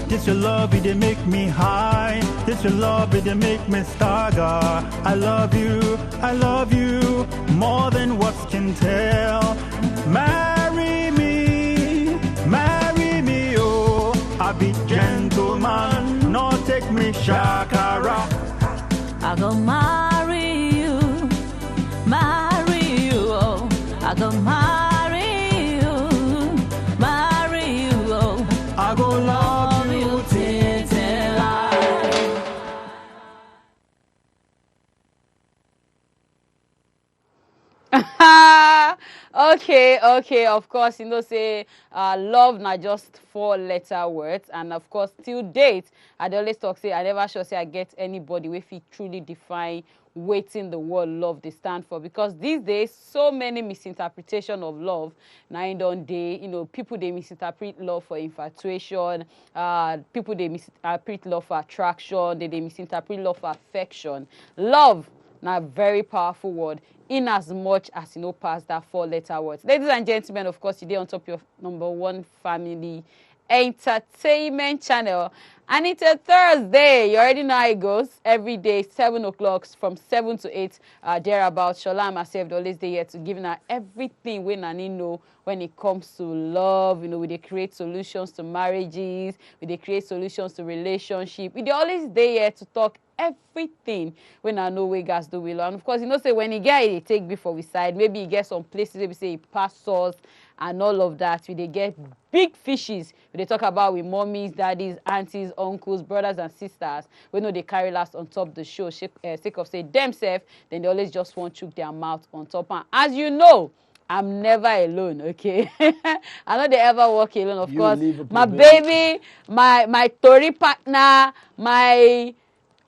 This your love, it dey make me high. This your love, it dey make me stagger. I love you more than words can tell. Marry me, oh. I be gentleman, no take me shakara. I go marry you, oh. I go marry you, oh. I go love you till I. Okay, of course, say love not just 4-letter words, and of course till date I dey always talk say I never sure say I get anybody wey fit truly define wetin the word love they stand for, because these days so many misinterpretation of love na in don dey. People they misinterpret love for infatuation, people they misinterpret love for attraction, they misinterpret love for affection. Love na very powerful word, in as much as pass that 4-letter words. Ladies and gentlemen, of course, today on top of your #1 family entertainment channel, and it's a Thursday. You already know how it goes. Every day 7 o'clock, from 7 to 8 thereabouts. Shola and myself always dey here to give now everything we Nani know when it comes to love. We dey create solutions to marriages, we dey create solutions to relationship. We dey always dey here to talk everything when I know we guys do will. And of course, say when he get it, take before we side. Maybe he get some places where we say he pass us and all of that. We they get big fishes. We they talk about with mommies, daddies, aunties, uncles, brothers and sisters. We know they carry last on top the show. Sake of say themselves, then they always just want to choke their mouth on top. And as you know, I'm never alone, okay? I know they ever walk alone, of course. My baby, my Tory partner,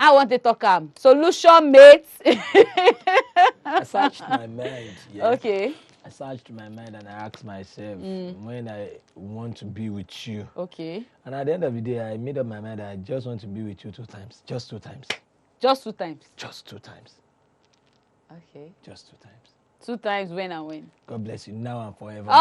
I want to talk solution mates. I searched my mind. Yeah. Okay. I searched my mind and I asked myself when I want to be with you. Okay. And at the end of the day, I made up my mind that I just want to be with you 2 times. Just 2 times. Just 2 times? Just 2 times. Okay. Just 2 times. 2 times when and when? God bless you now and forever. Oh!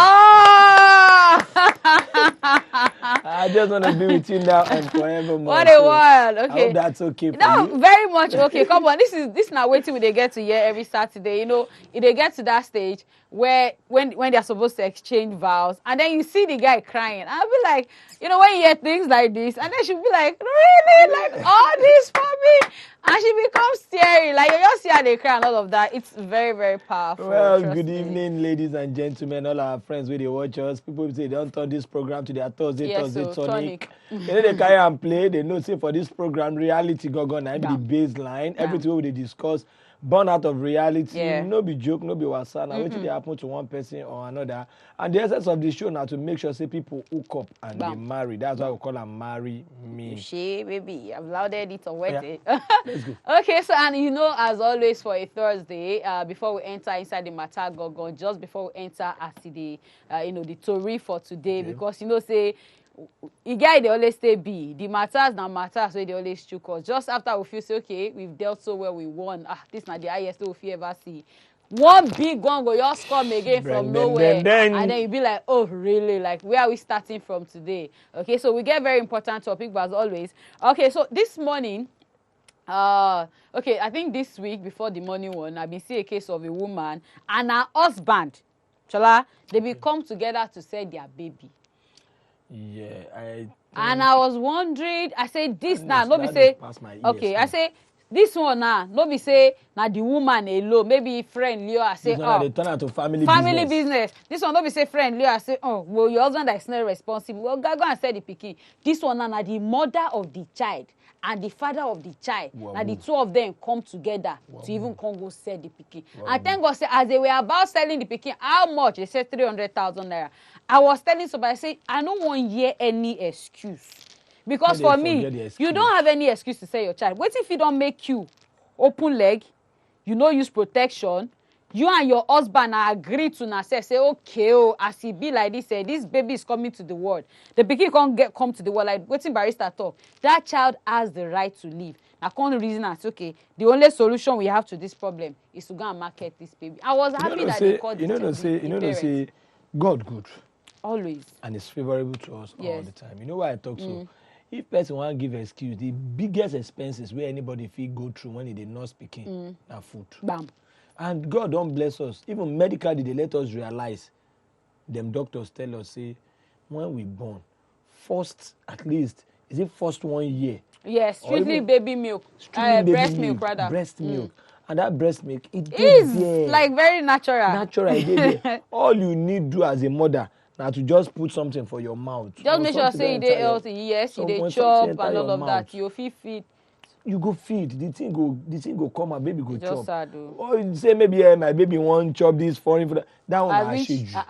I just want to be with you now and forever. What a world. Okay. I hope that's okay for you. Very much okay. Come on. This now waiting when they get to hear every Saturday. If they get to that stage where when they're supposed to exchange vows, and then you see the guy crying, I'll be like, when you hear things like this, and then she'll be like, really? Like all this for me? And she becomes teary. Like you just see how they cry and all of that. It's very, very powerful. Well, good evening, ladies and gentlemen, all our friends where they watch us. People say they don't turn this program to their Thursday tonic. They carry and play. They know say for this program, reality go on. I be the baseline. Everything we they discuss, born out of reality. Yeah. No be joke, no be wasa. Now what they happen to one person or another. And the essence of the show now to make sure say people hook up and they marry. That's why we call them marry me. She baby, I've louded it or wet it. Let's go. Okay, so and as always for a Thursday, before we enter inside the matter gogon, just before we enter as the the Tory for today, because say the guy they always stay be the matters now matters so they always choke us. Just after we feel say okay, we've dealt so well, we won. This not the highest we ever see. One big one go just come again from nowhere, and then you be like, oh really? Like where are we starting from today? Okay, so we get very important topic, but as always, okay. So this morning, okay, I think this week before the morning one, I've been seeing a case of a woman and her husband, Shola, they be come together to sell their baby. Yeah, and I was wondering, I say this now, no be say, okay, I say this one now, no be say now the woman alone, maybe friend Leo, I say, they turn out to family business. This one no be say friend Leo, I say, oh, well your husband is not responsible. Well, go and say the pikin. This one now the mother of the child and the father of the child. Now the two of them come together to even come go sell the pikin. And thank God say as they were about selling the pikin, how much? They said 300,000 naira. I was telling somebody, I say, I don't want to hear any excuse. Because for me, you don't have any excuse to sell your child. What if you don't make you open leg, you no use protection, you and your husband agree to now say okay, as he be like this, this baby is coming to the world. The pikin can't come to the world like waiting barrister talk. That child has the right to live. I can't reason as okay. The only solution we have to this problem is to go and market this baby. I was happy that they called God good. Always. And it's favorable to us all the time. You know why I talk so? if person want give excuse, the biggest expenses where anybody feel go through when they not speaking, na food. Bam. And God don't bless us. Even medically, they let us realize. Them doctors tell us, say, when we born, first, at least, is it first 1 year? Yes, strictly baby milk. Breast milk, rather. Breast milk. And that breast milk, it is there. like very natural. Natural, it there. All you need do as a mother, now to just put something for your mouth. Just make sure say they healthy. Yes, they chop and all of that. You feed. You go feed. The thing go come, my baby go chop. Just sad though. Or you say maybe my baby won't chop this foreign food. That one I shade you.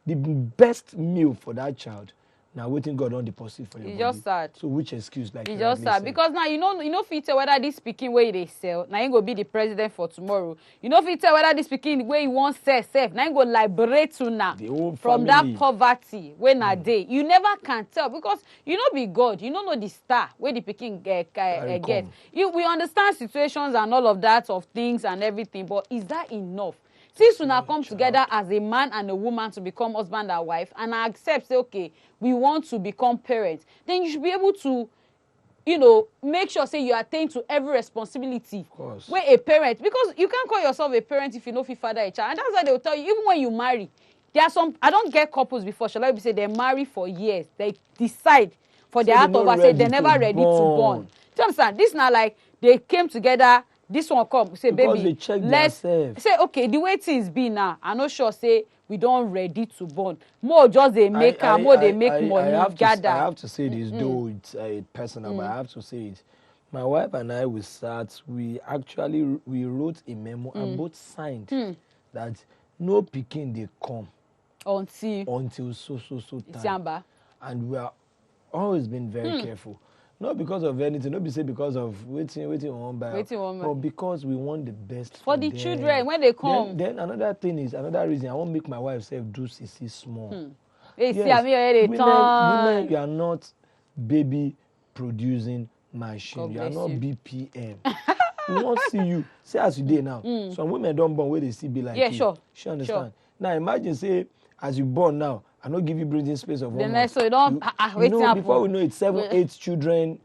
The best meal for that child. Now waiting God on deposit for your body. Just sad. So which excuse like it's just sad because now you know fit tell whether this pikin wey they sell now you go be the president for tomorrow. You know fit tell whether this pikin wey you want sell self now you go liberate una from that poverty when a day. You never can tell because you know be God. You don't know the star where the pikin get. We understand situations and all of that of things and everything, but is that enough? Since una come together as a man and a woman to become husband and wife, and I accept, say, okay, we want to become parents, then you should be able to, make sure, say, you attain to every responsibility. Of course. Where a parent, because you can't call yourself a parent if you know if you father a child. And that's why they will tell you, even when you marry, there are some, I don't get couples before, shall I say, they marry for years. They decide for their heart over, say, they're never ready to born. Do you understand? This now, like, they came together. This one come say because baby let's say okay the way things be now I not sure say we don't ready to born more just they make more they make money gather. I have to say this though it's personal but I have to say it. My wife and I we wrote a memo and both signed that no pikin they come until so time. And we are always been very careful. Not because of anything, not be say because of waiting one by, but because we want the best for the them. Children when they come. Then another reason I won't make my wife self do CC small. Yes, women, you are not baby producing machine. You are not BPM. We won't see you. Say as you did now. Some women don't born where they still be like you. Sure. She understand. Sure. Now imagine say as you born now. I don't give you breathing space of 1 month. So you don't before we know it, 7, 8 children.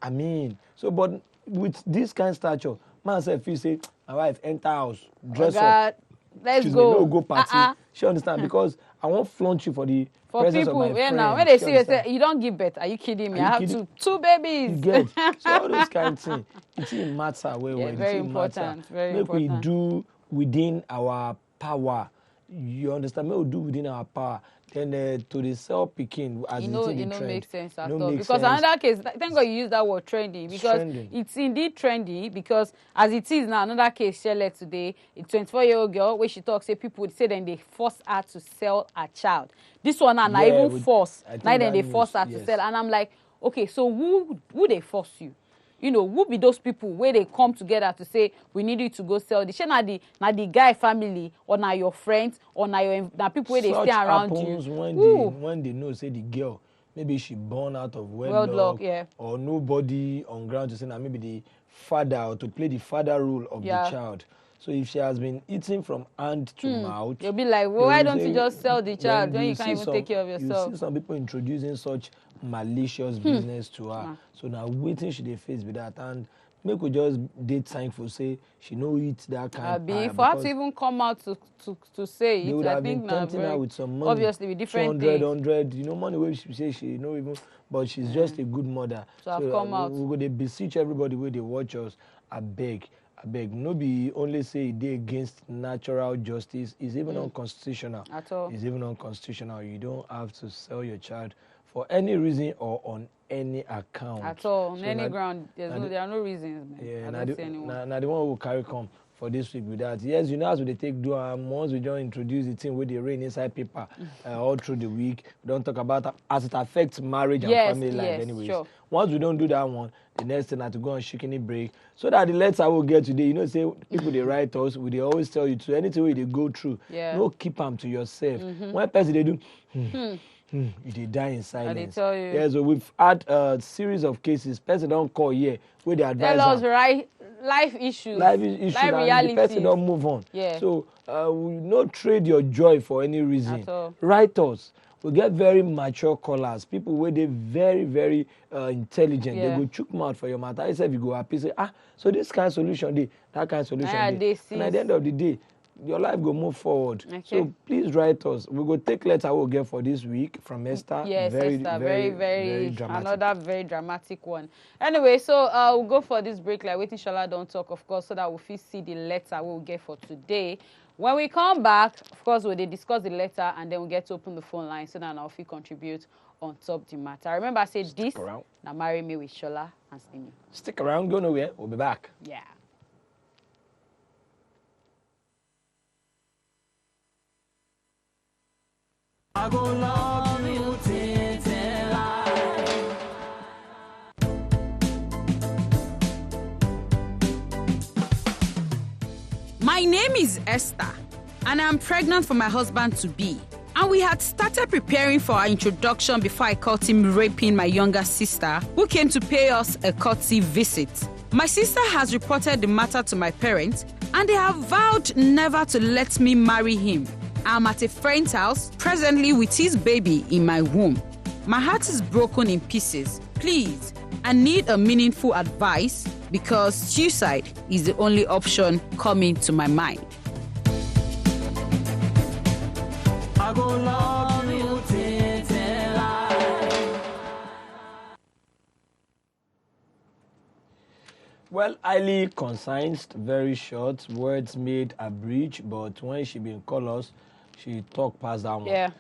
I mean, so but with this kind of stature, man said, if you say, my wife enter house, dress up, let's go. No, go party. She understand because I won't flaunt you for the presence people, of my friend. Now when they see you say, you don't give birth. Are you kidding me? I have two babies. You get so all those kind of things. It didn't matter very important. Very important. We do within our power. You understand? We will do within our power. Then to the cell picking as it makes sense at all. Because another case, thank God you use that word trendy because it's indeed trendy because as it is now, another case shared today, a 24-year-old girl where she talks, say people would say then they force her to sell a child. This one now not even force. Now then they force her to sell. And I'm like, okay, so who they force you? Who be those people where they come together to say we need you to go sell this? Now the guy family or now your friends or now people where they stay around you. When they know say the girl maybe she born out of wedlock or nobody on ground to say now maybe the father or to play the father role of the child. So if she has been eating from hand to mouth, you'll be like, well, why don't you just sell the child when you can't even take care of yourself? You see some people introducing such malicious business to her. So now waiting she dey face with that and make we just dey thankful say she no eat that kind of pie. For her to even come out to say it, they would I have think been tempting her with some money. Obviously with different 100, money where she say she no even, but she's just a good mother. So I've come out. We go beseech everybody where they watch us. I beg, no be only say they against natural justice. It's even unconstitutional. At all. It's even unconstitutional. You don't have to sell your child for any reason or on any account. At all, on any ground. There are no reasons, man. Yeah, I don't see anyone. Now the one who will carry come for this week with that. Yes, as we take do once we don't introduce the thing with the rain inside paper all through the week. We don't talk about as it affects marriage and family life anyways. Sure. Once we don't do that one, the next thing I have to go on shaking break. So that the letter we'll get today, say people they write us, they always tell you to anything where they go through. No keep them to yourself. One person they do they die in silence. Tell you. Yeah, so we've had a series of cases. Person don't call here where they advise tell us life issues. Life issues and the person don't move on. Yeah. So we not trade your joy for any reason. At all. Write us. we get very mature callers, people where they very, very intelligent. They go chook mouth for your matter. I said, you go happy, say, so this kind of solution, that kind of solution. And at the end of the day, your life go move forward. Okay. So please write us. We go take letter we'll get for this week from Esther. Yes, Esther, very dramatic. Another very dramatic one. Anyway, so we'll go for this break like waiting Shola don't talk, of course, so that we'll see the letter we'll get for today. When we come back, of course, we'll discuss the letter and then we'll get to open the phone line so that I'll contribute on top the matter. Remember, I said this. Now marry me with Shola and Slimmy. Stick around, go nowhere. We'll be back. Yeah. I go love you till My name is Esther, and I'm pregnant for my husband-to-be. And we had started preparing for our introduction before I caught him raping my younger sister, who came to pay us a courtesy visit. My sister has reported the matter to my parents, and they have vowed never to let me marry him. I'm at a friend's house, presently with his baby in my womb. My heart is broken in pieces. Please, I need a meaningful advice because suicide is the only option coming to my mind. I go love you till Well, highly concise, very short, words made a bridge, but when she been call us, she talk past that one. Yeah.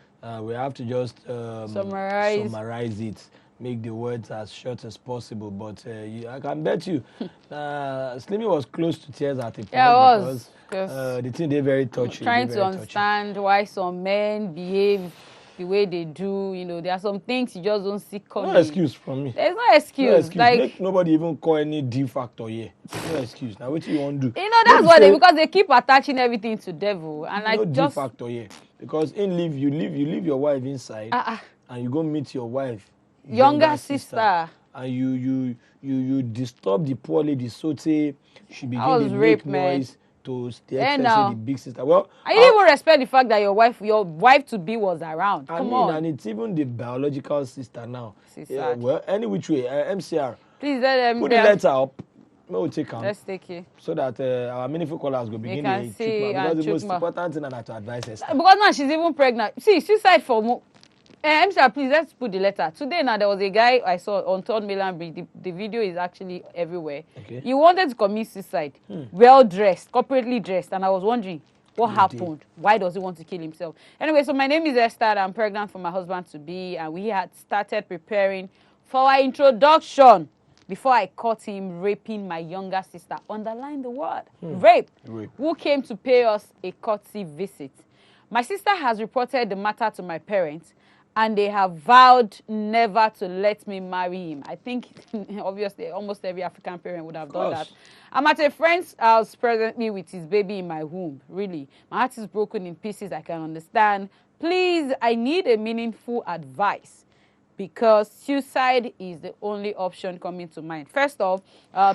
We have to just summarize it, make the words as short as possible. But I can bet you, Slimmy was close to tears at the point. Yeah, I was. Because the thing, they're very touchy. Trying to understand why some men behave the way they do. You know, there are some things you just don't see coming. No excuse from me. There's no excuse. No excuse. Like, make nobody even call any D factor here. No excuse. Now, what do you want to do? You know, that's what because they keep attaching everything to devil. And no D factor here. Because you leave your wife inside and you go meet your wife. Younger sister. And you disturb the poor lady so say she begin to make noise to the extent the big sister. Well, I didn't even respect the fact that your wife to be was around. Come on. And it's even the biological sister now. Well, any which way, MCR. Please let them put the letter up. We'll take them. Let's take it. So that our meaningful callers will begin to see. Because the most important thing is to advise us. Because now she's even pregnant. See, suicide for MCR, please, let's put the letter. Today now, there was a guy I saw on Third Milan Bridge. The video is actually everywhere. Okay. He wanted to commit suicide. Well-dressed, corporately dressed. And I was wondering, what happened? Why does he want to kill himself? Anyway, so my name is Esther. I'm pregnant for my husband-to-be. And we had started preparing for our introduction before I caught him raping my younger sister. Underline the word. Rape. Who came to pay us a courtesy visit. My sister has reported the matter to my parents, and they have vowed never to let me marry him. I think, obviously, almost every African parent would have done that. I'm at a friend's house presently with his baby in my womb. Really, my heart is broken in pieces. I can understand. Please, I need a meaningful advice because suicide is the only option coming to mind. First off,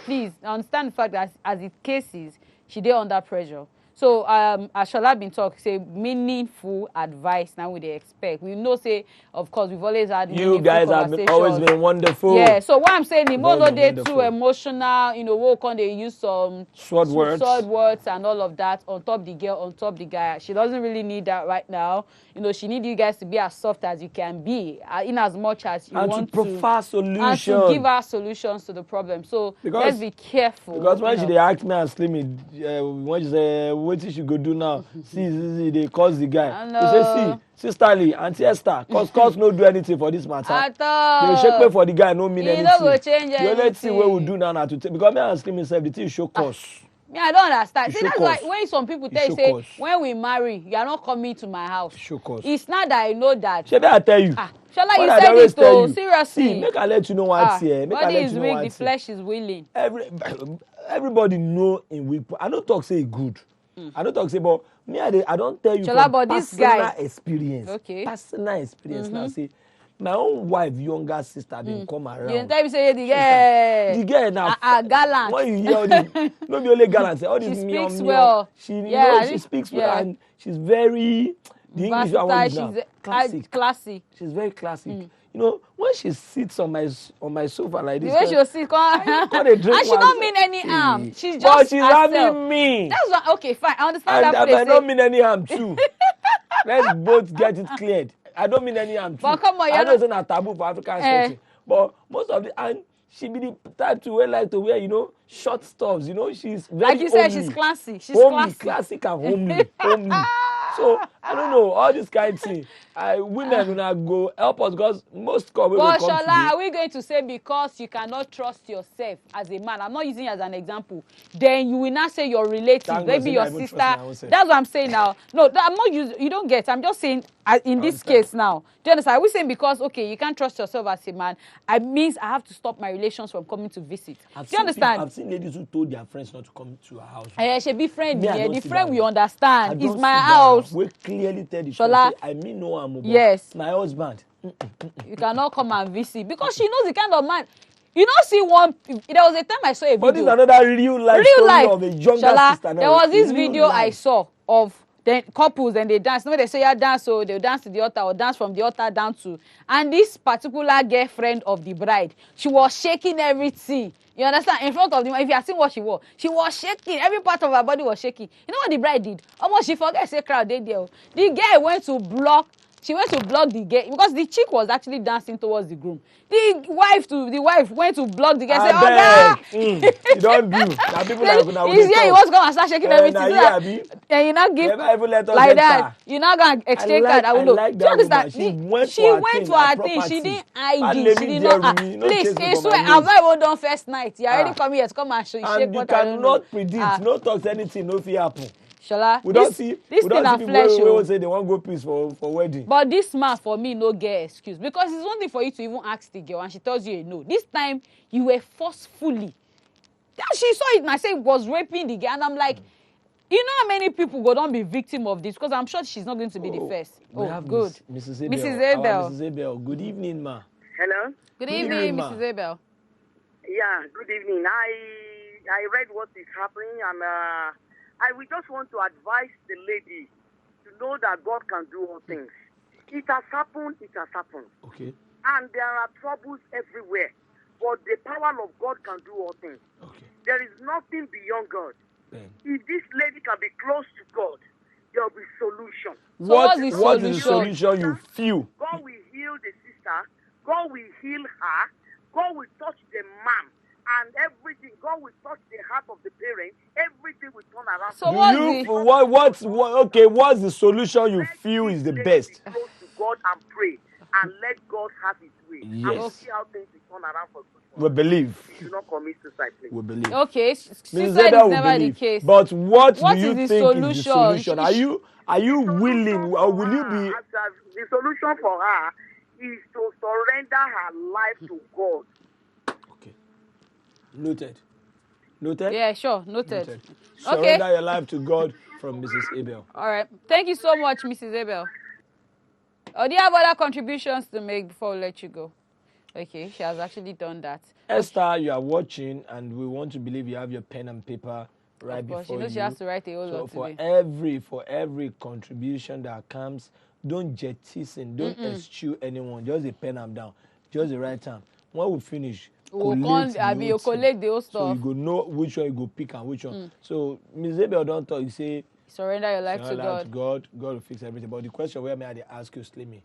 please understand the fact that as it cases, she did under pressure. So, as Shola been talking, say meaningful advice now we they expect. We know, say, of course, we've always had you guys have always been wonderful. Yeah, so what I'm saying, the more no they too emotional, you know, what can they use some sword words and all of that on top the girl, on top the guy. She doesn't really need that right now. You know, she need you guys to be as soft as you can be, in as much as you want to prefer solutions. And to give her solutions to the problem. So, let's be careful. Because when she asked me and Slimmy, when she say, what she go do now? See, they cause the guy. You say, see, sisterly, Auntie Esther, cause no do anything for this matter. At all. They shake me for the guy, no mean anything. Don't go change anything. Let's see what we do now to take. Because me and Slimmy himself, the thing show cause. Me, I don't understand. See, that's why when some people tell you, say, when we marry, you are not coming to my house. It's not that I know that. Should I tell you? Shola, you said it though. Seriously. See, make I let you know what's here. Body is weak, the flesh is willing. Everybody know in weak. I don't talk say good. I don't talk say, but me, I don't tell you Shola, from but this guy experience. Okay. Personal experience. Now say, my own wife, younger sister, didn't come around. You tell me say the girl now. Gallant. When you hear all this, not be only gallant. Say all this she speaks well. She speaks well, and she's very The English I want to use now. Classy. She's very classic. You know, when she sits on my sofa like this, the way she'll sit, and she don't mean any harm. She's just but she's herself. having me. That's what. Okay, fine. I understand And that place. I don't mean any harm too. Let's both get it cleared. I don't mean any harm too. But come on, I know it's not a taboo for African setting, but most of the and she be the type to wear, you know, short stuffs. You know, she's very like you said, homely. she's classy. She's homely, classy. classic and homely. So I don't know all this kind of thing. Women when I go help us because most call will come Shola, today. are we going to say because you cannot trust yourself as a man? I'm not using it as an example. Then you will not say your relative, maybe your sister. That's what I'm saying now. No, I'm not using. You don't get. I'm just saying in this case now. Do you understand? Are we saying because you can't trust yourself as a man? It means I have to stop my relations from coming to visit. Do you understand? I've seen ladies who told their friends not to come to her house. She be friend. The friend we understand. It's my house. We clearly tell the Shola, I mean no harm. Yes. My husband. You cannot come and visit because she knows the kind of man. You don't see one. There was a time I saw a video. But this is another real life story of a younger Shola, sister. There was this video I saw of the couples and they dance. No, they say dance, so they'll dance to the altar or dance from the altar down to. And this particular girlfriend of the bride, she was shaking everything. You understand? In front of them, if you have seen what she was shaking. Every part of her body was shaking. You know what the bride did? Almost she forgot to say crowd they there. The girl went to block the gate because the chick was actually dancing towards the groom. The wife went to block the gate. Say, you don't do. Now people like he's here. He wants to come and start shaking everything. And you not give like that. You're not gonna exchange card. I will know. Do you understand? She went to her thing. She didn't hide it. She did not. Please, I swear, I've not even done first night. You already come here to come and shake. And you cannot predict. No talk anything. No fear happen. Shola, we don't see thing na flesh. We will say they want go peace for wedding. But this man for me no get excuse because it's one thing for you to even ask the girl and she tells you a no. This time you were forcefully. Then she saw it and I say was raping the girl and I'm like, you know how many people go don't be victim of this because I'm sure she's not going to be the first. We have good. Mrs. Abel. Mrs. Abel. Good evening, ma. Hello. Good evening, Mrs. Abel. Yeah. Good evening. I read what is happening and. I will just want to advise the lady to know that God can do all things. It has happened. Okay. And there are troubles everywhere. But the power of God can do all things. Okay. There is nothing beyond God. Ben. If this lady can be close to God, there will be solution. What is the solution you feel? God will heal the sister. God will heal her. God will touch the man. And everything, God will touch the heart of the parent. Everything will turn around. So what's the solution you feel is the best? Close to God and pray and let God have His way. Yes. And we'll see how things will turn around for good. We believe. You do not commit suicide, please. We believe. Okay, suicide is never the case. But what do you is think solution? is the solution? Are you willing or will you be? The solution for her is to surrender her life to God. Noted. Yeah, sure. Noted. Surrender your life to God from Mrs. Abel. All right. Thank you so much, Mrs. Abel. Do you have other contributions to make before we let you go? Okay, she has actually done that. Esther, you are watching, and we want to believe you have your pen and paper right before you. She knows she has to write a whole lot today. For every contribution that comes, don't jettison, don't eschew anyone. Just a pen them down. Just the right time. When we finish, collect the whole stuff. So you go know which one you go pick and which one. So Ms. Abel don't talk. You say surrender your life to God. God will fix everything. But the question where may I ask you, Slimmy,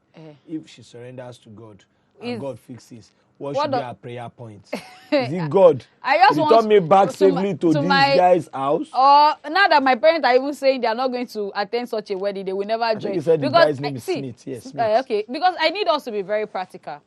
if she surrenders to God and God fixes, what should be her prayer point? Is it God? I just want return me back safely to this guy's house. Now that my parents are even saying they are not going to attend such a wedding, they will never join. I think you said the guy's name is Smith. Yes, Smith. Okay, because I need us to be very practical.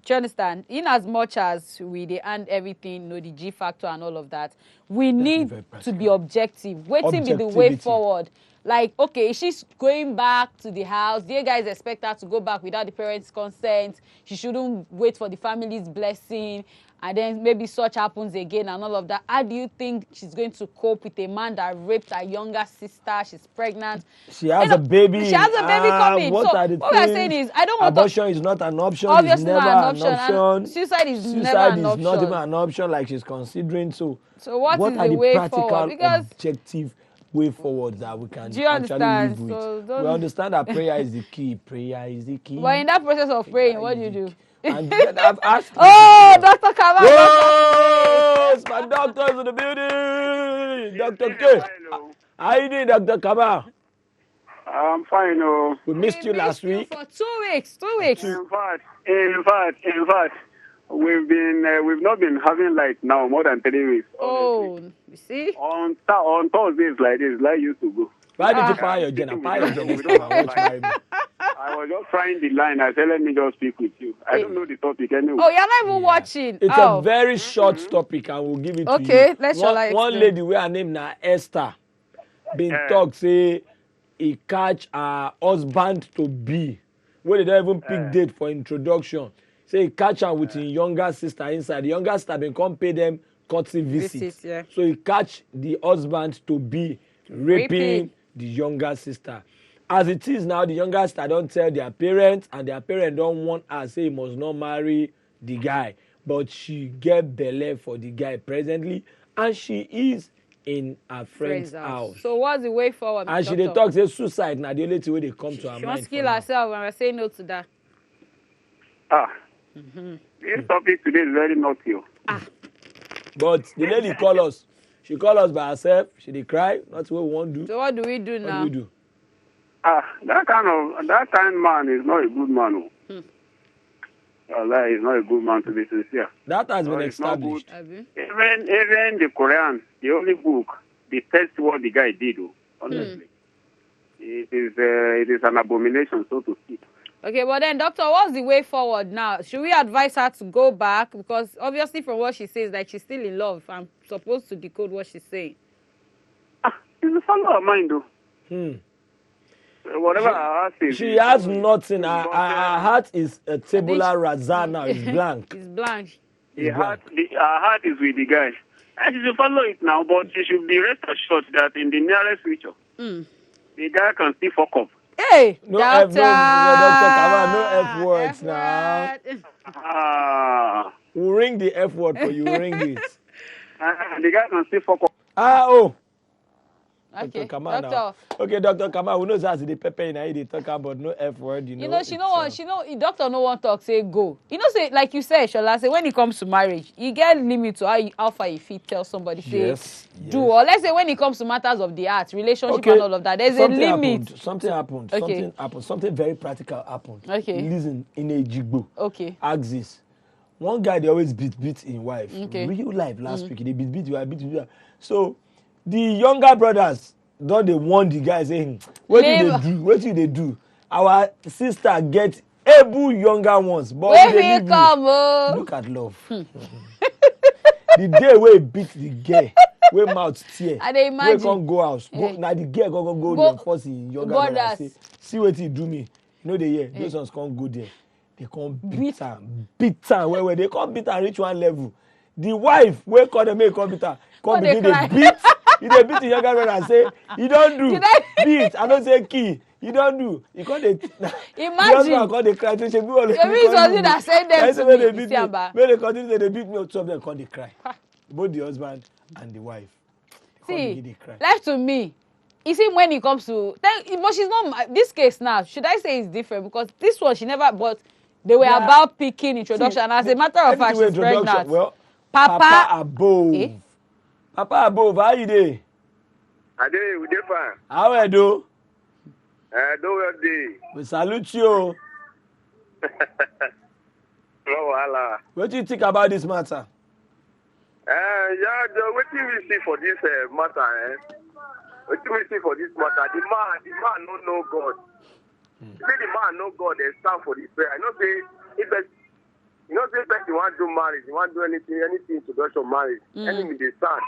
Do you understand? In as much as we and everything, the G factor and all of that, we need to be objective. Waiting be the way forward. Like, okay, she's going back to the house. The guys expect her to go back without the parents' consent. She shouldn't wait for the family's blessing. And then maybe such happens again and all of that. How do you think she's going to cope with a man that raped her younger sister? She's pregnant. She has a baby. She has a baby coming. What we're saying is, I don't want abortion is not an option. Obviously it's never not an option. Suicide is never an option. Not even an option like she's considering. So what is are the way practical, forward? Because objective way forward that we can Do you actually understand? live with. So We understand that prayer is the key. Prayer is the key. But in that process of praying, what do Prayer you is do? the key. And then I've asked. Oh, Dr. Kamal. Whoa! It's my doctor's in the building. Dr. K. How you doing, Dr. Kamal? I'm fine. Oh. We missed you last week. For 2 weeks. 2 weeks. In fact, we've not been having like now more than 3 weeks. Oh, Honestly. you see? On Thursdays like this, like used to go. Why did you fire your general? Fire your general. I was just trying the line. I said, let me just speak with you. I don't know the topic anyway. Oh, you're not even watching. It's a very short topic, and we'll give it to you. Okay, let's Shola One lady, where her name now Esther, been talk say he catch her husband to be, where they don't even pick date for introduction. Say he catch her with his younger sister inside. The younger sister been come pay them courtesy visits. Yeah. So he catch the husband to be raping the younger sister. As it is now, the younger sister don't tell their parents, and their parents don't want her say he must not marry the guy. But she get belle for the guy presently, and she is in her friend's house. So what's the way forward? And she dey talk say suicide na the only thing wey dey come to her mind. She wants to kill herself, and we're saying no to that. This topic today is very naughty. But the lady call us. She call us by herself. She dey cry. That's what we want to do. So what do we do now? What do we do? That kind of man is not a good man. Allah is not a good man, to be sincere. That has been established. Even the Quran, the only book, they test what the guy did. Honestly, it is an abomination, so to speak. Okay, but then, doctor, what's the way forward now? Should we advise her to go back? Because obviously, from what she says, that she's still in love. I'm supposed to decode what she's saying. It's a follow her mind, though. Whatever her heart is. She has nothing. Her heart is a tabula rasa now. It's blank. It's blank. Her heart is with the guy. And she should follow it now, but she should be rest assured that in the nearest future, the guy can still fuck up. Hey, No doctor. Dr. Kamal, no F words now. We'll ring the F word for you. Ring it. The guy can still fuck up. Okay, Dr. Kamal doctor. now. Okay, Dr. Kamal, we know that's the pepper in here. They talk about no F word. You know, She know. Doctor no one talk. Say go. Say like you said, Shola. Say when it comes to marriage, you get limit to how far you fit tell somebody. Say yes. do. Or let's say when it comes to matters of the heart, relationship and all of that, there's a limit. Something happened. Okay. Something very practical happened. Okay. Listen, in a jigbo. Okay. Ask this. One guy they always beat his wife. Okay. Real life last week. They beat your wife. So the younger brothers don't they warn the guy saying, what do they do? Our sister get able younger ones. But Where we come, look at love. The day we beat the girl, we mouth tear. I dey imagine. We can't go out. Now the girl go reinforce in younger brothers. Say, see what he do me. You know they hear. Those ones can't go there. They can't beat her. Where they can't beat her reach one level. The wife, we call them make computer. Come begin they beat. If they beat the younger brother and say, you don't do. Beat. I don't say key. You don't do. You can't they imagine. You can't they cry. The reason that send them to me. When they continue, they beat me. Two of them can't they cry. Both the husband and the wife. See, left to me. You see, when it comes to, but she's not. This case now, should I say it's different because this one she never. But they were about picking introduction. And as a matter of fact, she's pregnant. Well, Papa above. Eh? Papa above, how you dey? I dey, we dey fine. How are you do? Do well day. We salute you. No wahala. What do you think about this matter? What do we see for this matter? What do we see for this matter? The man no know God. Say the man know God and stand for the prayer. I know say if person want to do marriage, you want to do anything introduction marriage, enemy they stand.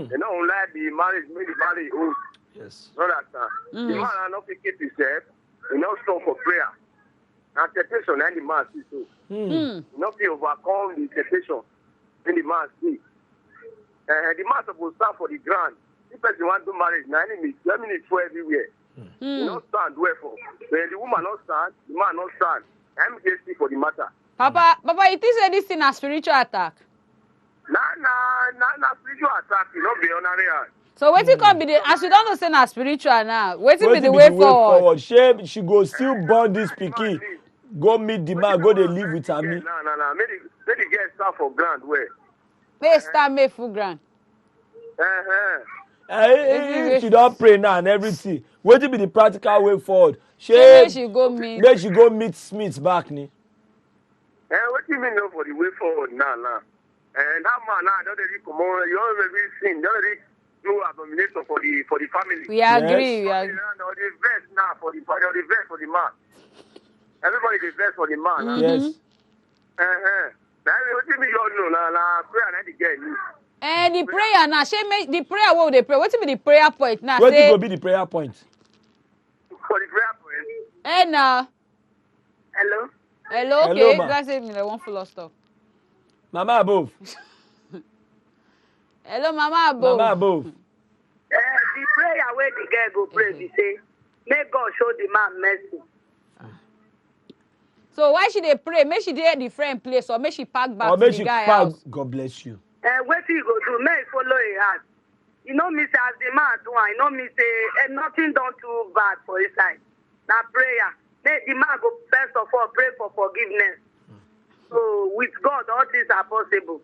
They don't like the marriage, make the marriage old. Yes. Not that time. The man not pick it himself, he not strong for prayer. And temptation and the man see so. Not be overcome the temptation when the man see. The man supposed to stand for the ground. If person want to do marriage, now enemy for everywhere. You not stand where for. When the woman not stand, the man not stand. I'm just for the matter. Papa, it is this thing a spiritual attack. Nah, spiritual attack, you not be honorary. So wetin come be the as you don't know say na spiritual now. Wetin be the way forward? She go still born this pikin. Go meet the man, go dey live with her. No. Make the girl start for ground where. May start make full ground. If she don pray now and everything, wetin be the practical way forward? Make she go meet. Make she go meet Smith back ni. What do you mean for the way forward now? And that man now don't really come on. You already sin. You already do abomination for the family. We agree. The verse now for the man. Everybody the verse for the man. Yes. Now what do you mean you know? Now prayer and the girl. And the prayer now, the prayer what they pray. What be the prayer point now? What will be the prayer point? For the prayer point. Hey now. Hello? Hello, okay. Hello, ma. Guys say me they want full of stuff. Mama above. Hello, Mama above. Mama above. The prayer where the girl go pray, we say, may God show the man mercy. So why should they pray? May she dey at the friend place or may she pack back Or to may the she guy pack. house? God bless you. What you go do? May follow a heart. You know me say as the man do, I know me say nothing done too bad for his side. Now prayer. May the man go first of all pray for forgiveness. So with God, all things are possible.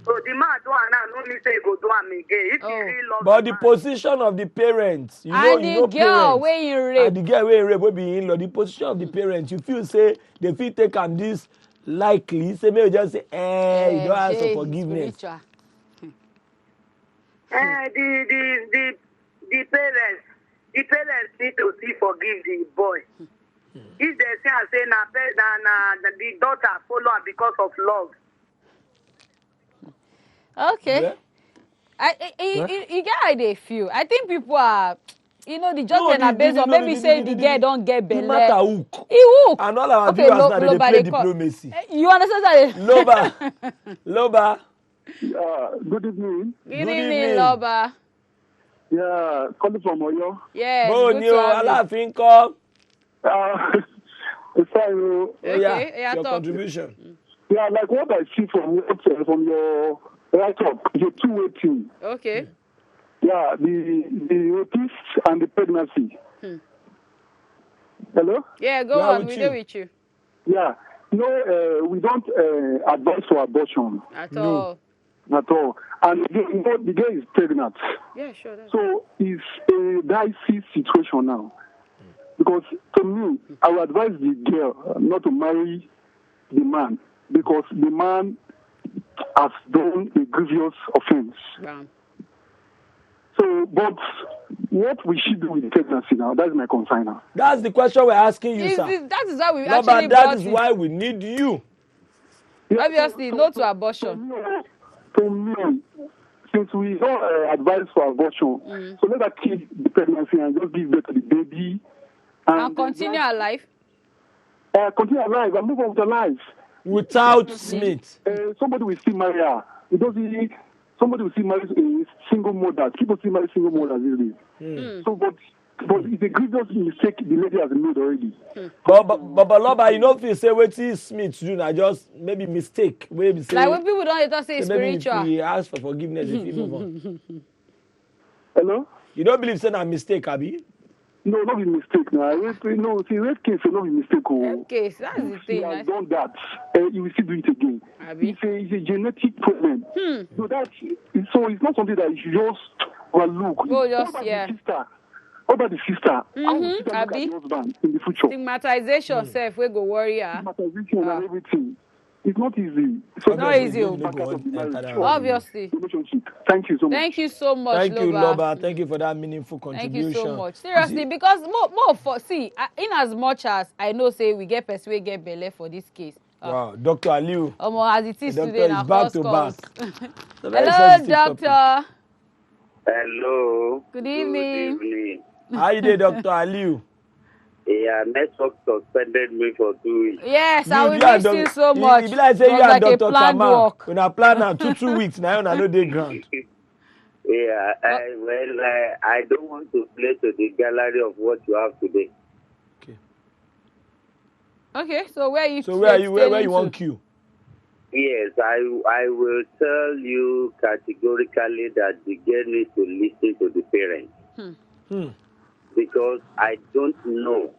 So the man do and now no me say go do am again. If he really love but the position of the parents, you know, and you know the girl parents, wey in rape. and the girl wey in rape wey be in-law, the position of the parents, you feel say they feel take am this likely, say maybe just say, you don't ask for forgiveness. Spiritual. The parents need to see forgive the boy. If they say na the daughter follow am because of love. Okay. Yeah. You get how they feel. I think people are, you know, the judgment are based on maybe say the girl don't get belle. The matter hook. He hook. And all our Okay, viewers now, they play call. diplomacy. You understand that? Loba. Good evening. Good evening, Loba. Yeah, calling from Oyo. Yes, Bo good ni to o, have you. Aláàfin ńkọ́? Sorry. Okay, your talk. contribution. Yeah, like what I see from your write-up, it's a two-way thing. Okay. Yeah, the rapist and the pregnancy. Hello? Yeah, go on. We do with you. Yeah. No, we don't advise for abortion. At all. At all. And the girl is pregnant. Yeah, sure. So it's a dicey situation now. Because to me, I would advise the girl not to marry the man because the man has done a grievous offense. Wow. So, but what we should do with pregnancy now, that's my concern now. That's the question we're asking you, sir. That is why we No, actually but that brought is it. why we need you. Obviously, no to abortion. To me, since we don't advise for abortion, so let us keep the pregnancy and just give birth to the baby. And continue our life. Continue our life and move on with our life. Without Smith. Somebody will still marry her. Somebody will still marry a single mother. People still marry single mothers these days. So, but it's a grievous mistake the lady has made already. But Loba, you know if you say wetin Smith do, na just maybe mistake. Maybe say, like when people don't say maybe spiritual. if he ask for forgiveness, if he move on. Hello? You don't believe say na mistake, abi? No, not be mistake. No, rape case will not be mistake. Okay, so that's the He thing. has done that. You will still do it again. Abi? It's a genetic problem. So it's not something that you should just overlook. Go just, What about yeah. the sister? What about the sister? How will the sister look at Abi? the husband in the future? Stigmatization self, we go worry her. Stigmatization and everything. It's not easy. It's not easy. Obviously. Relationship. Thank you so much. Thank you so much, Thank you, Loba. Loba. Thank you for that meaningful contribution. Thank you so much. Seriously, because more for see, in as much as I know, say we get person we get belle for this case. Wow, Dr. Aliu. As it is Doctor today, is now back first to calls. back. Hello, doctor. Hello. Good evening. Good evening. How you doing, Dr. Aliu? Yeah, network suspended me for 2 weeks. Yes, I will miss you so much. It be like say It you was and like a Dr. planned Kamal. walk. When I plan now 2 weeks, now I know they ground. Yeah, I don't want to play to the gallery of what you have today. Okay, so where are you? So where are you? Where you want queue? Yes, I will tell you categorically that the girl needs to listen to the parents. Because I don't know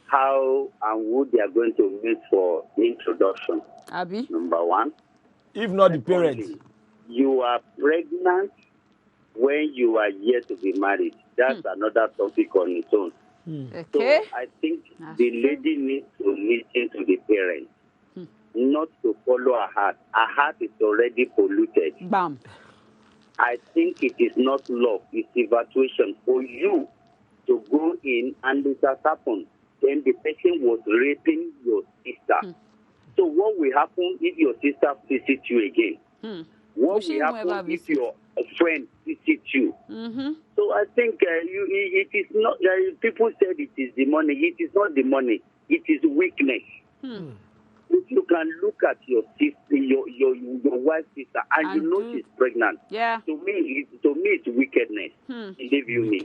how and who they are going to meet for introduction. Abby? Number one. If not the parents. You are pregnant when you are yet to be married. That's another topic on its own. Okay. So I think the lady needs to listen to the parents, not to follow her heart. Her heart is already polluted. Bam. I think it is not love, it's infatuation for you to go in, and it has happened. Then the person was raping your sister. So what will happen if your sister visits you again? What will happen if your friend visits you? So I think it is not. People said it is the money. It is not the money. It is weakness. If you can look at your sister, your wife's sister, and you know she's pregnant, to me it's wickedness. Believe you me.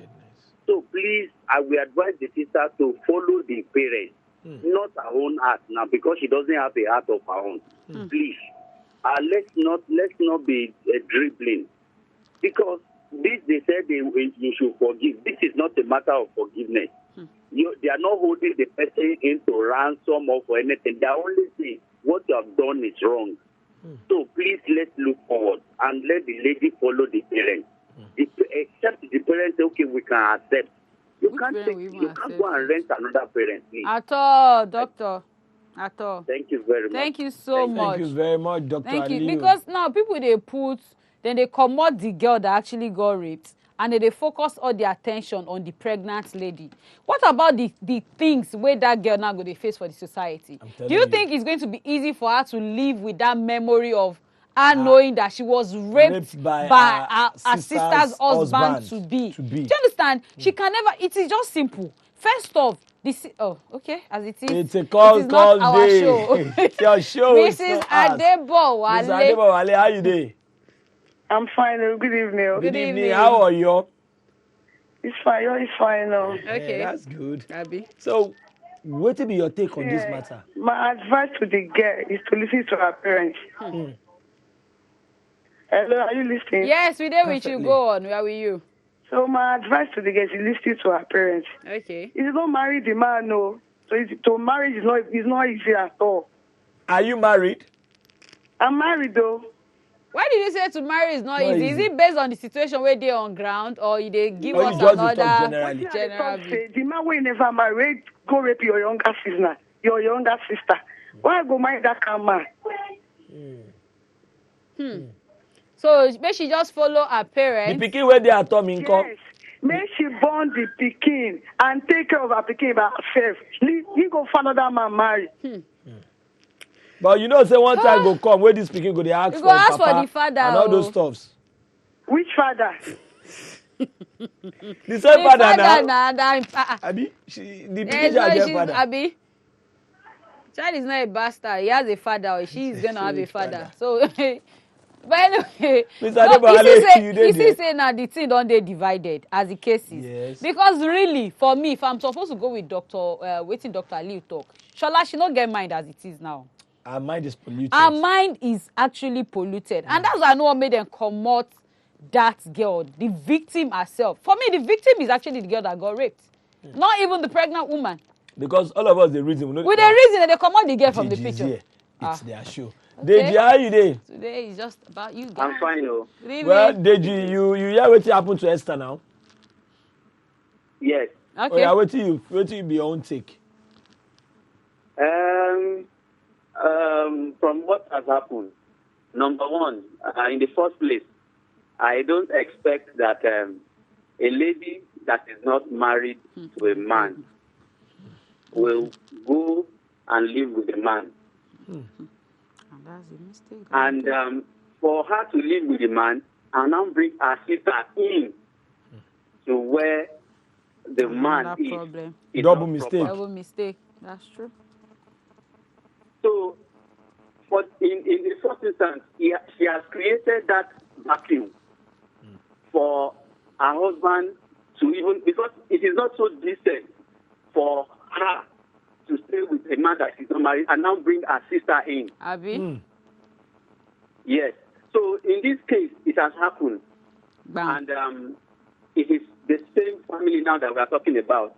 So please, I will advise the sister to follow the parents, not her own heart now, because she doesn't have a heart of her own. Please, let's not be dribbling, because this they said you should forgive. This is not a matter of forgiveness. They are not holding the person into ransom or for anything. They are only saying what you have done is wrong. So please, let's look forward and let the lady follow the parents. Except the parents say, okay, we can accept. You can't go and rent another parent, please. At all, doctor. At all. Thank you very much. Thank you so much. Thank you very much, Dr. Thank you. Aliyu. Because now people they comot the girl that actually got raped, and then they focus all their attention on the pregnant lady. What about the things where that girl now going to face for the society? Do you think it's going to be easy for her to live with that memory of her knowing that she was raped by her sister's husband to be? Do you understand? She can never. It is just simple. First off, okay, as it is. It's a call it is not our day. show. It's your show. Mrs. Adebowale. Mrs. Adebowale, how you doing? I'm fine. Good evening. Good evening. How are you? It's fine. It's fine now. Okay. Yeah, that's good. Abby. So, what will be your take on this matter? My advice to the girl is to listen to her parents. Hello, are you listening? Yes, we're there with you. Go on. Where were you? So my advice to the girl is listen to her parents. Okay. If you don't marry the man, no. So to marry is not easy at all. Are you married? I'm married though. Why did you say to marry is not easy? Is it based on the situation where they're on ground, or they give us another general view? The man will never marry, go rape your younger sister. Why go marry that kind of man? So may she just follow her parents. The pikin where they are Tommy income. Yes. May she born the pikin and take care of her pikin by herself. He go find another man marry. But you know, say one time go come where this pikin go they ask for ask papa for the father and all those stuffs. Which father? The same father now. Abi, the pikin shall father. Abi, child is not a bastard. He has a father, or she is gonna have a father. So. But anyway, you see say now the thing don't they divided as the cases. Yes. Because really, for me, if I'm supposed to go with waiting Dr. Aliyu talk, Shola, she not get mind as it is now. Her mind is polluted. Her mind is actually polluted. And that's why I know what made them come out that girl, the victim herself. For me, the victim is actually the girl that got raped. Not even the pregnant woman. Because all of us, the reason. With the reason that they come out the girl from the picture. Here. It's their show. Okay. Deji, how are you there? Today is just about you guys. I'm fine, though. Well, Deji, you hear what happened to Esther now? Yes. Okay. Oh, yeah, what will be your own take? From what has happened, number one, in the first place, I don't expect that a lady that is not married to a man will go and live with a man. That's a mistake. And for her to live with a man and now bring her sister in to where the man is. Problem. Double mistake. Double mistake. That's true. So, but in the first instance, she has created that vacuum for her husband to even, because it is not so decent for her to stay with a man that she's not married and now bring her sister in. Abi? Yes. So in this case, it has happened. Bam. And it is the same family now that we are talking about.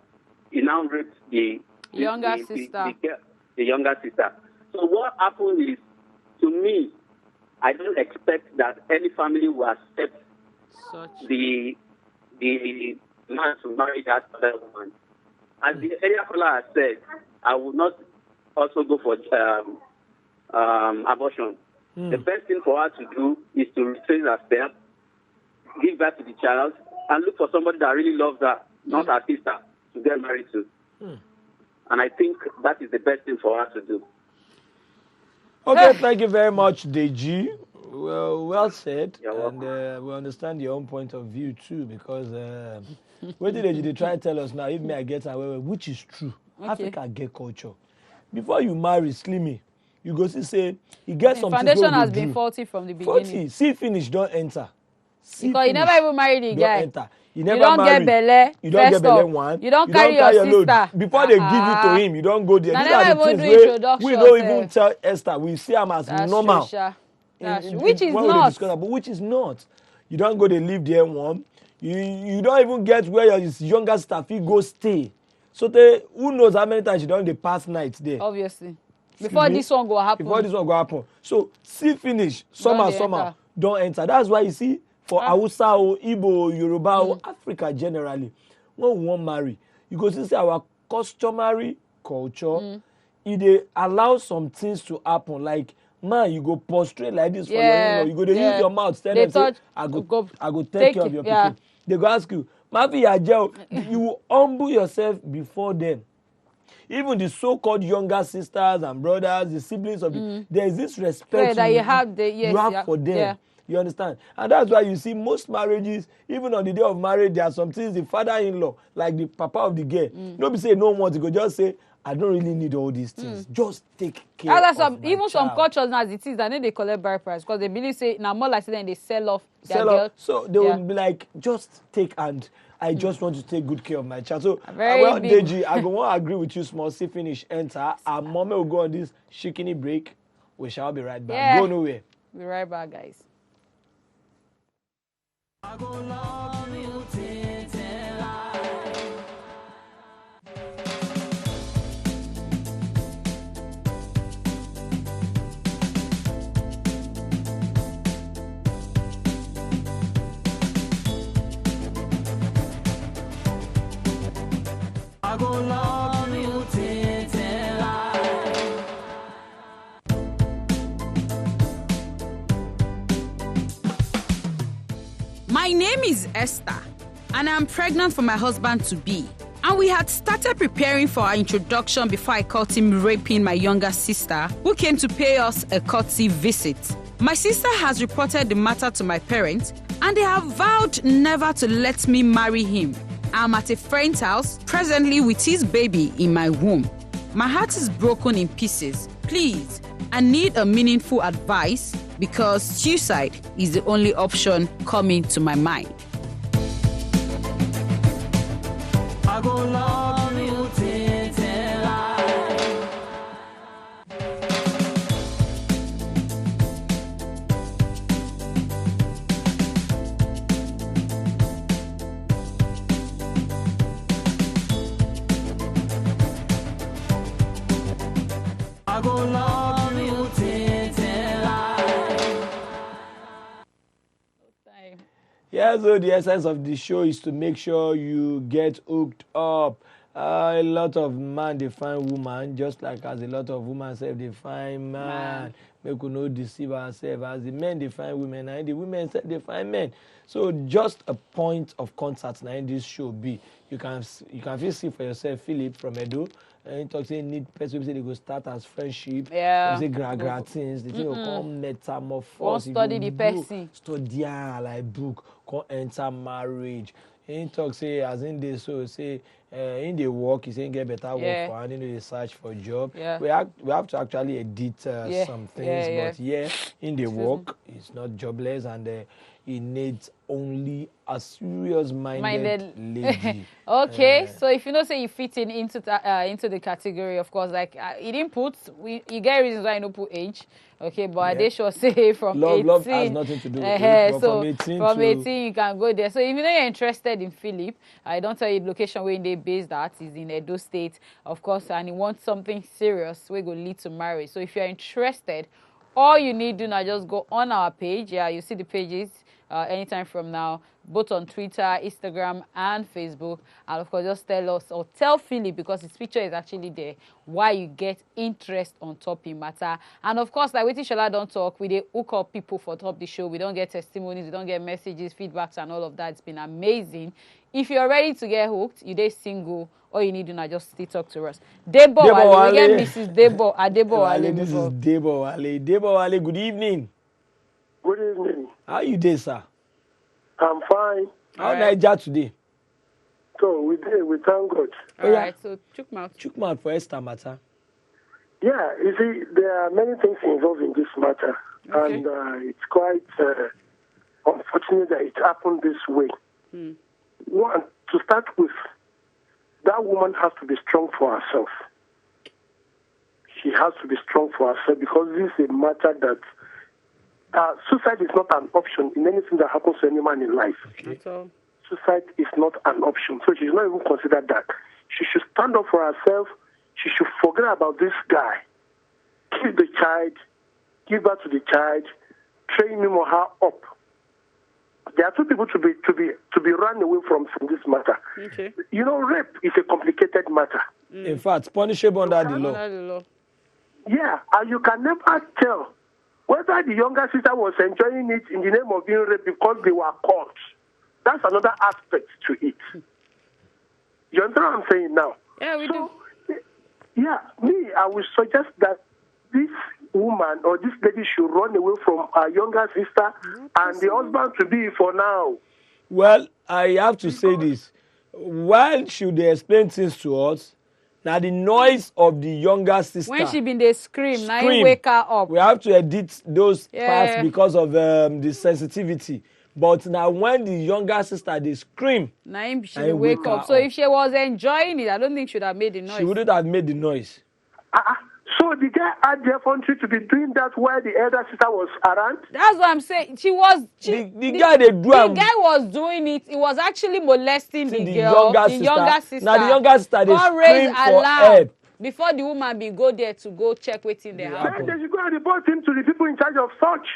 He now raped the younger sister. The younger sister. So what happened is, to me, I don't expect that any family will accept the man to marry that other woman. As the area caller has said, I would not also go for abortion. The best thing for her to do is to retrain herself, give birth to the child, and look for somebody that really loves her, not her sister, to get married to. And I think that is the best thing for her to do. Okay, thank you very much, Deji. Well said. And we understand your own point of view too, because what did they try to tell us now? If me I get away, which is true. Okay. Africa get culture. Before you marry Slimmy, you go see say you get the something. Foundation has been faulty from the beginning. 40, see finish, don't enter. Because you never even marry the guy. Enter. You never don't marry. Get belle. You don't get belle one. You don't carry your sister. Load. Before they give you to him, you don't go there. These are the things we don't even tell Esther. We see him as normal. That's true. Which is not. But which is not. You don't go to live there one. You don't even get where your younger sister go stay. So who knows how many times you don't the past nights there. Obviously. Before this one go happen. So see finish. Somehow don't enter. That's why you see for Hausa or Igbo, Yoruba or Africa generally, when we want marry, you go see our customary culture, it allows some things to happen. Like, man, you go prostrate like this for your in-law. You go to use your mouth, tell them, say, I go take care of your people. They go ask you, Mafi Yajel, you humble yourself before them. Even the so-called younger sisters and brothers, the siblings of there is this respect that you have for them. Yeah. You understand? And that's why you see most marriages, even on the day of marriage, there are some things the father-in-law, like the papa of the girl, don't be say no one to go, just say, I don't really need all these things. Just take care of my even child. some cultures now, as it is, and then they collect bride price because they believe say now more like then they sell off their girl. So they will be like, just take and I just want to take good care of my child. So Deji, I go want to agree with you. Small, see finish, enter. Our mom will go on this shikini break. We shall be right back. Yeah. Go nowhere. Be right back, guys. I go love you till I go love you till My name is Esther, and I'm pregnant for my husband to be. And we had started preparing for our introduction before I caught him raping my younger sister, who came to pay us a courtesy visit. My sister has reported the matter to my parents, and they have vowed never to let me marry him. I'm at a friend's house, presently with his baby in my womb. My heart is broken in pieces. Please, I need a meaningful advice because suicide is the only option coming to my mind. I go love you till I go love you till Yeah, so the essence of the show is to make sure you get hooked up. A lot of man they find woman, just like as a lot of women say they find man. Make we not deceive ourselves. As the men they find women, and the women say they find men. So just a point of contact now in this show be. You can feel see for yourself, Philip from Edo. And talk say need person say they go start as friendship. Yeah. Say gra things. They will come metamorphose. Won't study the person. Study like book. Come enter marriage. He talk say as in this so say in the work, he saying get better work for and in the search for job. We have to actually edit some things, but in the work, he's not jobless and he needs only a serious-minded lady. Okay, so if you know, say you fit into the category, of course, like he didn't put, you get reasons why you don't put age. Okay, but they sure say from 18. Love has nothing to do with age, but so from 18 you can go there. So if you know you're interested in Philip, I don't tell you the location where they based at is in Edo State, of course, and you want something serious, we go lead to marriage. So if you're interested, all you need to do now just go on our page. Yeah, you see the pages anytime from now, both on Twitter, Instagram, and Facebook. And of course, just tell us or tell Philip, because his picture is actually there, why you get interest on top in matter. And of course, like with Shola don't talk, we dey hook up people for top the show. We don't get testimonies, we don't get messages, feedbacks, and all of that. It's been amazing. If you're ready to get hooked, you dey single, all you need to do now just still talk to us. Debo Wale, we get Mrs. Debo Wale. This is Debo Wale. Debo Wale, good evening. Good evening. How you doing, sir? I'm fine. How Niger today? So we thank God. All right, so chook mouth for Esther matter. Yeah, you see, there are many things involved in this matter, and it's quite unfortunate that it happened this way. One, to start with, that woman has to be strong for herself. She has to be strong for herself, because this is a matter that suicide is not an option in anything that happens to any man in life. Suicide is not an option. So she should not even consider that. She should stand up for herself. She should forget about this guy. Keep the child, give birth to the child, train him or her up. There are two people to be run away from this matter. Okay. You know, rape is a complicated matter. In fact, punishable under the law. Yeah, and you can never tell whether the younger sister was enjoying it in the name of being raped because they were caught. That's another aspect to it. You understand what I'm saying now? Yeah, we do. Yeah, I would suggest that this woman or this lady should run away from her younger sister and the husband to be for now. Well, I have to say this. Why should they explain things to us? Now the noise of the younger sister. When she been they scream, now you wake her up. We have to edit those parts because of the sensitivity. But now when the younger sister they scream, now she wake up. So if she was enjoying it, I don't think she would have made the noise. She wouldn't have made the noise. So the guy had the effrontery to be doing that while the elder sister was around? That's what I'm saying. The guy was doing it. He was actually molesting the girl, the younger sister. Now the younger sister, they scream for help. Before the woman be go there to go check what's in the house. Then they should go and report him to the people in charge of such.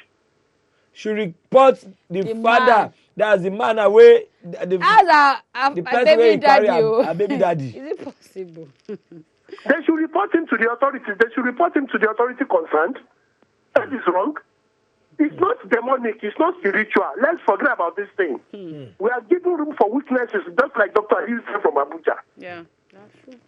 She report the father. Man. That's the man away. The person where he carry a baby daddy. Is it possible? They should report him to the authorities. They should report him to the authority concerned. That is wrong. It's not demonic. It's not spiritual. Let's forget about this thing. We are giving room for weaknesses, just like Dr. Hill said from Abuja. Yeah, that's true.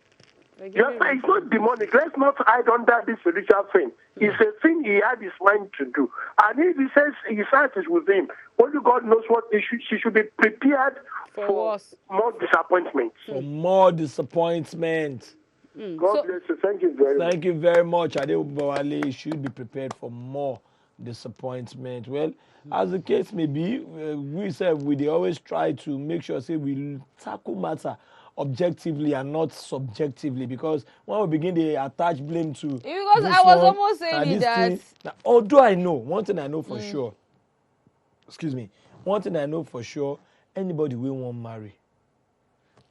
It's not demonic. Let's not hide under this spiritual thing. It's a thing he had his mind to do. And if he says his heart is with him, only God knows what she should be prepared for more disappointment. For more disappointment. God bless you. Thank you very much. Thank you very much. Adebowale should be prepared for more disappointment. Well, as the case may be, we said we always try to make sure we tackle matter objectively and not subjectively, because when we begin to attach blame to because I was almost saying that although I know one thing I know for sure, anybody will won't marry.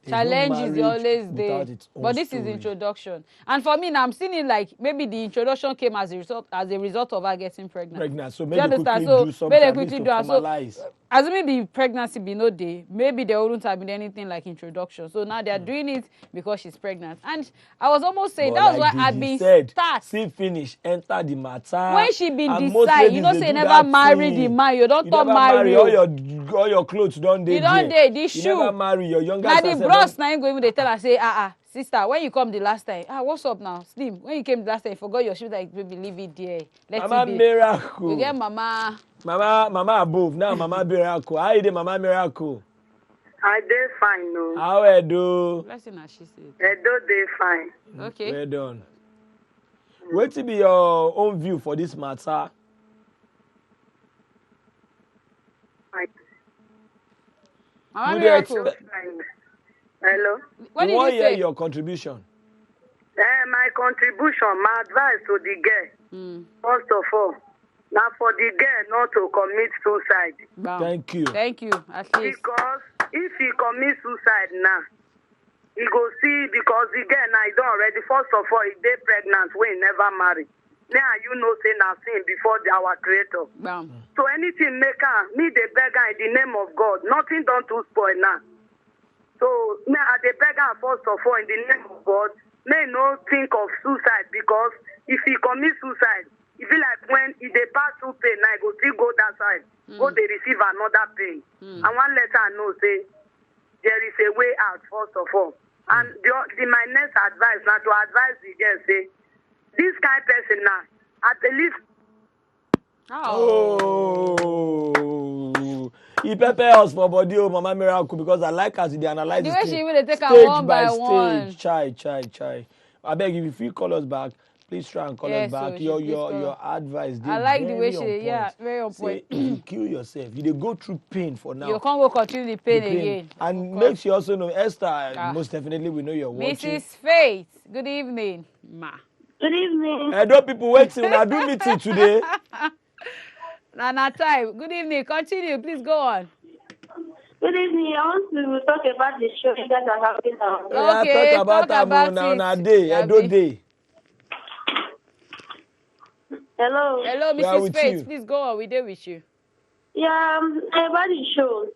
Challenge is always there, but this is introduction, and for me now I'm seeing it like maybe the introduction came as a result of her getting pregnant. So maybe quickly do something to formalize. Assuming the pregnancy be no day, maybe there wouldn't have been anything like introduction. So now they are doing it because she's pregnant. And I was almost saying that was why I'd been start. See finish, enter the matter. When she been decide, you know, say never marry the man. You don't talk marry. All your clothes don't you don't date the shoe. You never marry your younger sister. Now the bros now go even they tell her say sister, when you come the last time, what's up now? Slim, when you came the last time, you forgot your shoes, like, baby, leave it there. Mama Miracle. You get Mama above. Now Mama Miracle. How you doing, Mama Miracle? I dey fine, no. How Edo? Blessing as she said. Edo dey fine. Okay. Well done. What to be your own view for this matter? Mama Miracle. Hello. What did you say? Hear your contribution? My contribution, my advice to the girl, first of all, now for the girl not to commit suicide. Bam. Thank you. Thank you. At least. Because if he commits suicide now, he go see, because the girl now is already, first of all, he dey pregnant when he never married. Now you know say nothing before our creator. Bam. So anything make her, me the beggar in the name of God, nothing done to spoil now. So me I the beggar first of all in the name of God, may no think of suicide, because if he commit suicide, it feel like when he dey pass through pain, now he go still go that side, go they receive another pain. And one letter know say there is a way out first of all. And my next advice now to advise the girl say this kind of person now at least. He prepare us for body, Mama Miracle, because I like as they analyze the this way thing. she will take her Stage one by by stage. one. Chai. I beg if you call us back, please try and call us back. Your advice. I like the way very on Say, point. if you kill yourself, you dey go through pain for now. You can't go continue the pain again. And make sure you also know, Esther, most definitely we know you're watching. Mrs. Faith, good evening. Ma. Good evening. Edo people waiting. When I do meeting today. Nana time. Good evening. Continue. Please go on. Good evening. I want to talk about the show that are happening now. Okay, talk about it. Edo day. Hello. Hello, Mrs. Faith. Please go on. We there with you. Yeah, about the show.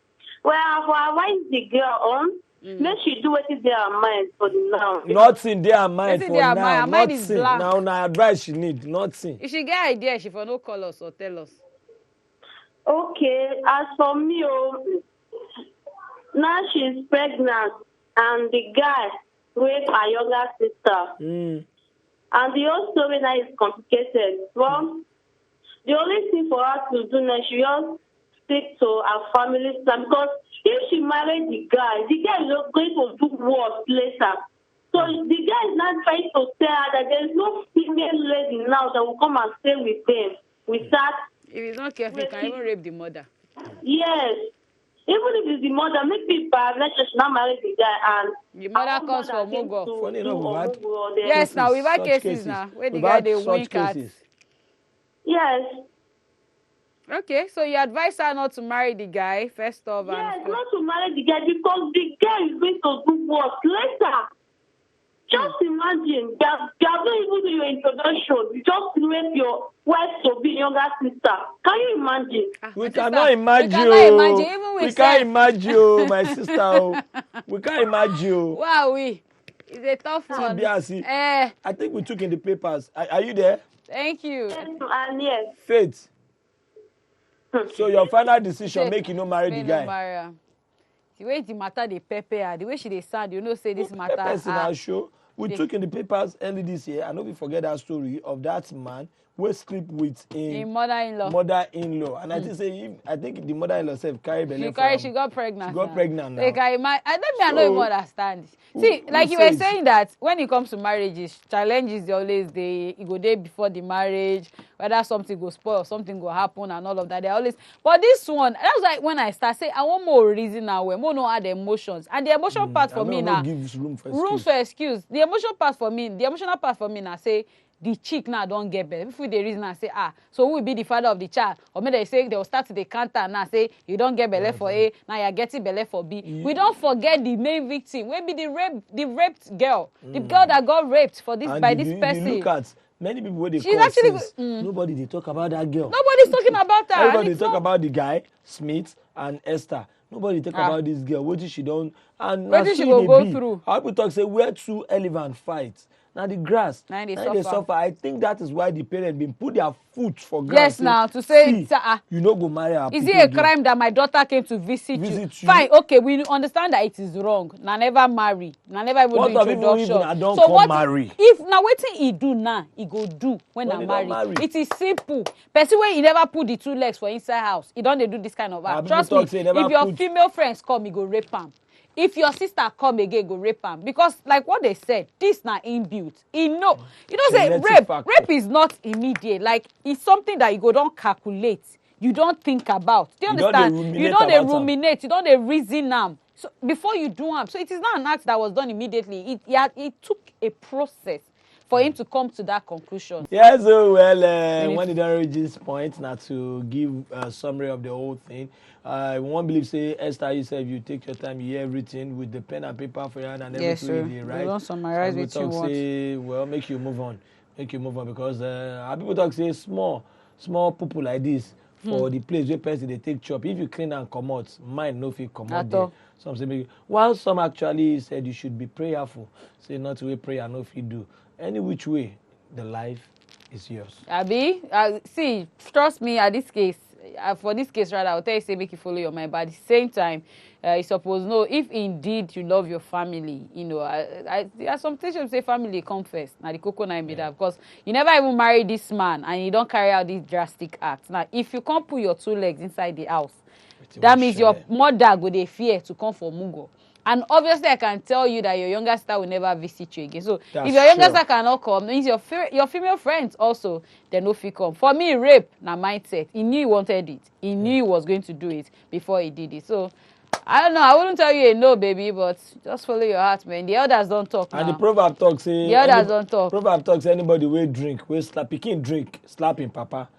Well, for advise the girl on, make she do what is their mind for the now. Nothing their mind for now. Her mind is blank. Now advice she need. Nothing. If she get idea, she for no call us or tell us. Okay, as for me, now she's pregnant and the guy raped her younger sister. And the whole story now is complicated. Well, the only thing for her to do now, she just stick to her family plan, because if she married the guy is going to do worse later. So the guy is not trying to tell her that there is no female lady now that will come and stay with them without. If he's not careful, he can even rape the mother. Yes. Even if it's the mother, maybe by she not marry the guy and the mother comes for Mugo. Funny enough, we've had yes, now we've had cases now where the guy they wink at. Yes. Okay, so you advise her not to marry the guy first off. Yes, not to marry the guy because the guy is going to do worse later. Just imagine, they have not even do your introduction. You just rape your wife to be younger sister. Can you imagine? We cannot imagine. We can't imagine, my sister. We can't imagine. Wow, it's a tough one. I think we took in the papers. Are you there? Thank you. Yes. Faith. So your final decision, make you no marry the guy. No marry. The way the matter they pepper, the way she they sound, you know, say this matter. Show. We took in the papers early this year. I know we forget that story of that man who sleep with him mother-in-law. And I think the mother-in-law self carried belly. She got pregnant. She got pregnant now. I don't even understand. See, like you were saying that when it comes to marriages, challenges always you go there before the marriage, whether something go spoil or something go happen and all of that. They always. But this one, that's like when I start saying I want more reason now, more no add emotions, and the emotional part for me now. Gives room for excuse. The emotional part for me now say. The chick now don't get better. If we the reason I say so who will be the father of the child? Or maybe they say they will start to the counter and now say you don't get belly for A, now you're getting belly for B. Yeah. We don't forget the main victim. Maybe the raped girl, the girl that got raped for this by this person. Look at many people where they nobody they talk about that girl. Nobody's talking about her. Everybody talk about the guy, Smith and Esther. Nobody talk about this girl. What did she done? And what did she go through? How people talk say where two elephants fight. Now the grass. Now they They suffer. suffer. I think that is why the parents been put their foot for ground. Yes, now to say you no go marry our is people it a again. crime that my daughter came to visit you? Fine, okay, we understand that it is wrong. Now never marry. Now never even what do introduction. Even I don't so come what marry? If now waiting he do now, he go do when I marry. It is simple. Person when he never put the two legs for inside house, he don't they do this kind of act. Trust me, if your female friends come, he go rape am. If your sister come again, go rape am. Because like what they said, this na inbuilt. You know say rape is not immediate. Like it's something that you go don't calculate. You don't think about. Do you understand? You don't ruminate. You don't reason am. So before you do am. So it is not an act that was done immediately. It took a process for him to come to that conclusion. Yes, when it don't reach this point, now to give a summary of the whole thing, one believe say Esther, you said you take your time, you hear everything with the pen and paper for you and everything you right. You don't summarize what you want. Say, well, make you move on because our people talk say small people like this for the place where person they take chop. If you clean and come out, mine no fit come out there. Some say while some actually said you should be prayerful. Say not to way prayer no fit do. Any which way, the life is yours. Abi, see, trust me. At this case, for this case, rather, I'll tell you say make you follow your mind. But at the same time, you suppose know if indeed you love your family. There are some things you say family come first. Now the cocoa na be that because you never even marry this man and you don't carry out these drastic acts. Now, if you can't put your two legs inside the house, that means your mother go dey fear to come for Mugo. And obviously, I can tell you that your younger sister will never visit you again. So if your younger sister cannot come, means your female friends also, they no fit come. For me, rape, na mindset. He knew he wanted it. He knew he was going to do it before he did it. So I don't know. I wouldn't tell you a no, baby, but just follow your heart, man. The elders don't talk now. And the proverb talks say... The elders don't talk. Proverb talks anybody will drink, will slap. He can't drink, slapping papa.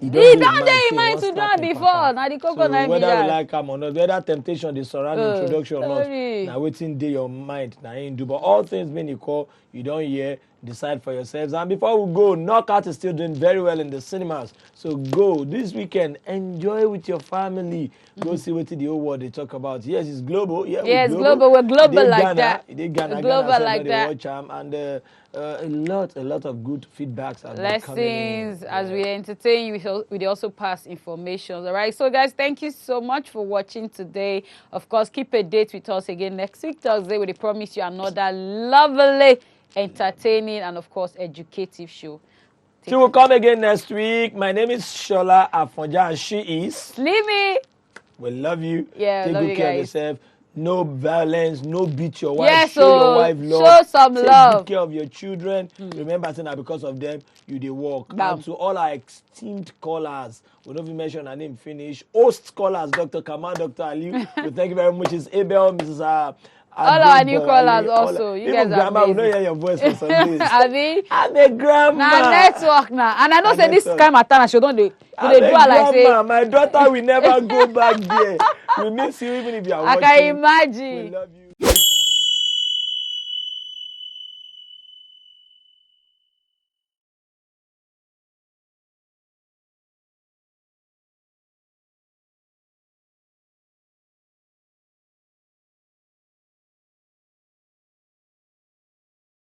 He don't dey mind to do it before. Now the cocoa na whether you like am or not, whether temptation dey surround introduction or not, na wetin dey your mind na him do. But all things being equal, you don't hear, decide for yourselves. And before we go, Knockout is still doing very well in the cinemas. So go this weekend, enjoy with your family. Go see what the whole world they talk about. Yes, it's global. Yeah, yes, global. We're global like Ghana. that. Ghana, global like that. Watch and a lot of good feedbacks and lessons as we entertain you. We also pass information. All right. So guys, thank you so much for watching today. Of course, keep a date with us again next week Thursday. We promise you another lovely, entertaining, and of course educative show. She will come again next week. My name is Shola Afonja and she is Slimmy. We love you. Yeah, take love good you care guys. of yourself. No violence, no beat your wife. Yes, show your wife love. Show some take love. Take good care of your children. Remember saying that because of them, you they walk. And to all our esteemed callers, we don't even mention her name finish. Host callers, Dr. Kamal, Dr. Ali. We thank you very much. It's Abel, Mrs. All our new callers also. You guys are grandma, we don't hear your voice for some days. I'm a grandma. Now network now. And I know say this kind of time she don't do. They do like say. My daughter will never go back there. We miss you even if you are watching. I can imagine. We love you.